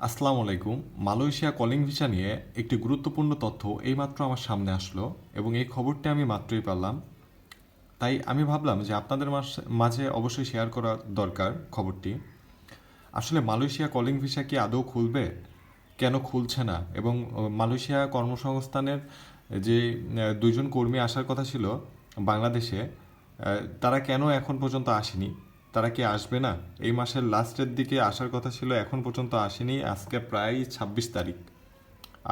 আসসালামু আলাইকুম। Malaysia calling visa নিয়ে একটি গুরুত্বপূর্ণ তথ্য এইমাত্র আমার সামনে আসলো এবং এই খবরটি আমি মাত্রই পেলাম। তাই আমি ভাবলাম যে আপনাদের মাঝে অবশ্যই শেয়ার করা দরকার খবরটি। আসলে মালয়েশিয়া কলিং ভিসা কি আদৌ খুলবে? কেন খুলছে না? এবং মালয়েশিয়া কর্মসংস্থানের যে দুইজন কর্মী আসার কথা ছিল বাংলাদেশে, তারা কেন এখন পর্যন্ত আসেনি? তারা কি আসবে না? এই মাসের লাস্টের দিকে আসার কথা ছিল, এখন পর্যন্ত আসেনি। আজকে প্রায় 26 তারিখ,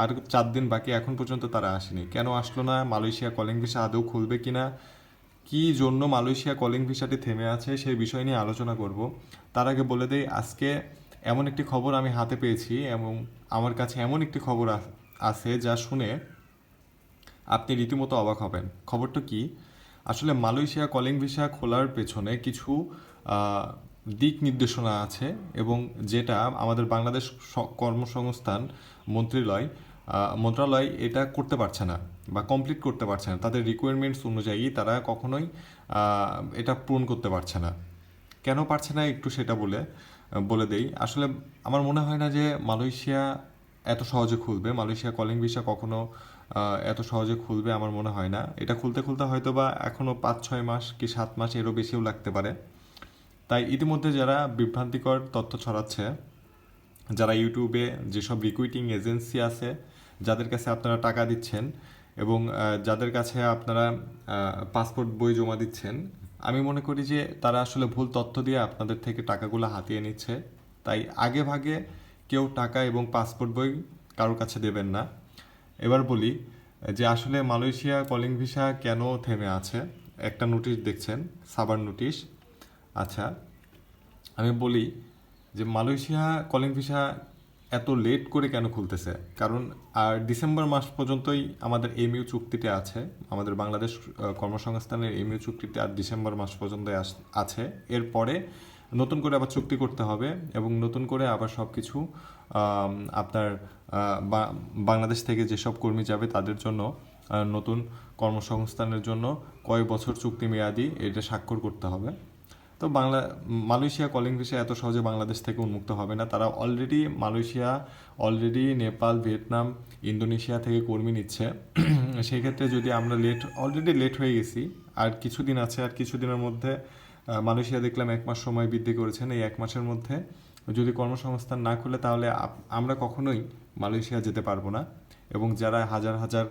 আর 4 দিন বাকি, এখন পর্যন্ত তারা আসেনি। কেন আসলো না? মালয়েশিয়া কলিং ভিসা আদৌ খুলবে কিনা, কী জন্য মালয়েশিয়া কলিং ভিসাটি থেমে আছে সেই বিষয় নিয়ে আলোচনা করব। তার আগে বলে দেই, আজকে এমন একটি খবর আমি হাতে পেয়েছি এবং আমার কাছে এমন একটি খবর আছে যা শুনে আপনি রীতিমতো অবাক হবেন। খবরটা কি? আসলে মালয়েশিয়া কলিং ভিসা খোলার পেছনে কিছু আহ, দিক নির্দেশনা আছে এবং যেটা আমাদের বাংলাদেশ কর্মসংস্থান মন্ত্রণালয় মন্ত্রণালয় এটা করতে পারছে না বা কমপ্লিট করতে পারছে না। তাদের রিকোয়ারমেন্টস অনুযায়ী তারা কখনোই এটা পূরণ করতে পারছে না। কেন পারছে না একটু সেটা বলে দেই। আসলে আমার মনে হয় না যে মালয়েশিয়া এত সহজে খুলবে। মালয়েশিয়া কলিং ভিসা কখনো এত সহজে খুলবে আমার মনে হয় না। এটা খুলতে খুলতে হয়তো বা এখনও 5-6 মাস কি 7 মাস এরও বেশিও লাগতে পারে। তাই ইতিমধ্যে যারা বিভ্রান্তিকর তথ্য ছড়াচ্ছে, যারা ইউটিউবে যেসব রিক্রুটিং এজেন্সি আছে, যাদের কাছে আপনারা টাকা দিচ্ছেন এবং যাদের কাছে আপনারা পাসপোর্ট বই জমা দিচ্ছেন, আমি মনে করি যে তারা আসলে ভুল তথ্য দিয়ে আপনাদের থেকে টাকাগুলো হাতিয়ে নিচ্ছে। তাই আগে ভাগে কেউ টাকা এবং পাসপোর্ট বই কারোর কাছে দেবেন না। এবার বলি যে আসলে মালয়েশিয়া কলিং ভিসা কেন থেমে আছে। একটা নোটিশ দেখছেন, সাবার নোটিশ। আচ্ছা, আমি বলি যে মালয়েশিয়া কলিং ভিসা এত লেট করে কেন খুলতেছে, কারণ আর ডিসেম্বর মাস পর্যন্তই আমাদের এমইউ চুক্তিতে আছে। আমাদের বাংলাদেশ কর্মসংস্থানের এমইউ চুক্তিতে আর ডিসেম্বর মাস পর্যন্ত আছে। এরপরে নতুন করে আবার চুক্তি করতে হবে এবং নতুন করে আবার সব কিছু আপনার বাংলাদেশ থেকে যেসব কর্মী যাবে তাদের জন্য নতুন কর্মসংস্থানের জন্য কয়েক বছর চুক্তি মেয়াদি এটা স্বাক্ষর করতে হবে। তো মালয়েশিয়া কলিং ভিসা এত সহজে বাংলাদেশ থেকে উন্মুক্ত হবে না। তারা Malaysia already Nepal, Vietnam, Indonesia থেকে কর্মী নিচ্ছে। সেই ক্ষেত্রে যদি আমরা অলরেডি লেট হয়ে গেছি, আর কিছুদিন আছে, আর কিছুদিনের মধ্যে মালয়েশিয়া দেখলাম 1 মাস সময় বৃদ্ধি করেছেন। এই 1 মাসের মধ্যে যদি কর্মসংস্থান না খুলে তাহলে আমরা কখনোই মালয়েশিয়া যেতে পারবো না। এবং যারা হাজার হাজার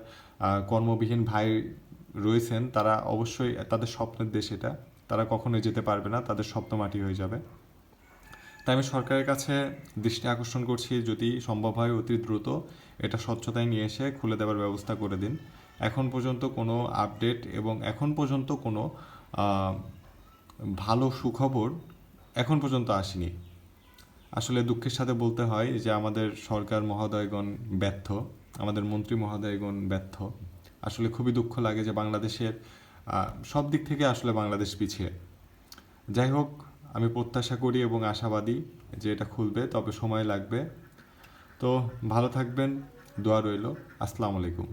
কর্মবিহীন ভাই রয়েছেন তারা অবশ্যই, তাদের স্বপ্নের দেশ এটা, তারা কখনোই যেতে পারবে না, তাদের স্বপ্ন মাটি হয়ে যাবে। তাই আমি সরকারের কাছে দৃষ্টি আকর্ষণ করছি, যদি সম্ভব হয় অতি দ্রুত এটা স্বচ্ছতায় নিয়ে এসে খুলে দেওয়ার ব্যবস্থা করে দিন। এখন পর্যন্ত কোনো আপডেট এবং এখন পর্যন্ত কোনো আহ, ভালো সুখবর এখন পর্যন্ত আসেনি। আসলে দুঃখের সাথে বলতে হয় যে আমাদের সরকার মহোদয়গণ ব্যর্থ, আমাদের মন্ত্রী মহোদয়গণ ব্যর্থ। আসলে খুবই দুঃখ লাগে যে বাংলাদেশের সব দিক থেকে আসলে বাংলাদেশ পিছিয়ে। যাই হোক, আমি প্রত্যাশা করি এবং আশাবাদী যে এটা খুলবে, তবে সময় লাগবে। তো ভালো থাকবেন, দোয়া রইল। আসসালামু আলাইকুম।